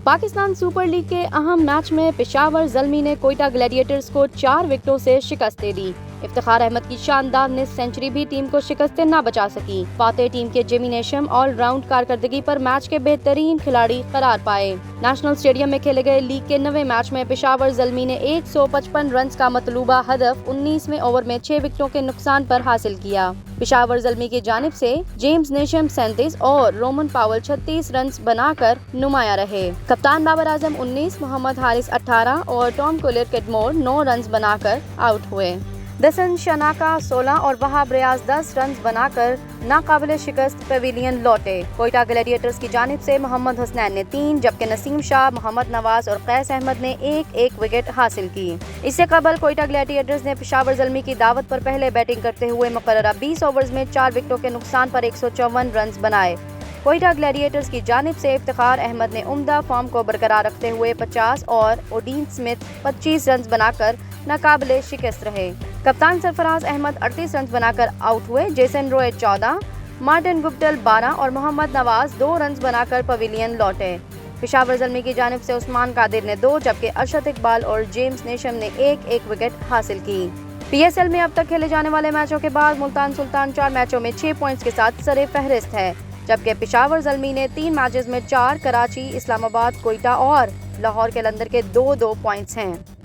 Pakistan super league के अहम match में पेशावर ज़ल्मी ने कोयटा ग्लैडिएटर्स को 4 विकेटों से शिकस्त दे दी। इफ्तिखार अहमद की शानदार निस्फ सेंचुरी भी टीम को शिकस्त न बचा सकी। फातेह टीम के जिमी नेशम ऑल राउंड कारकर्दगी पर मैच के बेहतरीन खिलाड़ी करार पाए। नेशनल स्टेडियम में खेले गए लीग के 9वें मैच में पेशावर ज़ल्मी ने 155 रन का मतलूबा हदफ 19वें ओवर में 6 विकेटों के नुकसान पर हासिल किया। पेशावर ज़ल्मी की जानिब से जेम्स नेशम 37 और रोमन पावल 36 रन बनाकर नुमाया रहे। कप्तान बाबर आजम 19, मोहम्मद हारिस 18 और टॉम कोलियर किडमोर 9 रन बनाकर आउट हुए। दसन शनाका 16 और वहाब रियाज 10 रन बनाकर नाकाबिले शिकस्त पवेलियन लौटे। कोयटा ग्लैडिएटर्स की जानिब से मोहम्मद हुसनैन ने 3 जबकि नसीम शाह, मोहम्मद नवाज और कैस अहमद ने एक विकेट हासिल की। इससे कबल कोयटा ग्लैडिएटर्स ने पेशावर ज़ल्मी की दावत पर पहले बैटिंग करते हुए मुकर्ररा 20 ओवर्स में 4 विकेटों के नुकसान पर 154 रन बनाए। कोयटा ग्लैडिएटर्स की जानिब से इफ्तिखार अहमद ने उम्दा फॉर्म को बरकरार रखते हुए 50 और ओडीन स्मिथ 25 रन बनाकर नाकाबिले शिकस्त रहे। कप्तान सरफराज अहमद 38 रन बनाकर आउट हुए। जेसन रॉय 14, मार्टिन गुप्टल 12 और मोहम्मद नवाज 2 रन बनाकर पवेलियन लौटे। पेशावर ज़ल्मी की जानिब से उस्मान कादिर ने 2 जबकि अरशद इकबाल और जेम्स नेशम ने एक विकेट हासिल की। पीएसएल में अब तक खेले जाने वाले मैचों के बाद मुल्तान सुल्तान 4 मैचों में 6 पॉइंट्स के साथ सरे फहरिस्त है, जबकि पेशावर ज़ल्मी ने 3 मैचेस में 4, कराची, इस्लामाबाद, कोयटा और लाहौर के लंदर के 2 पॉइंट्स हैं।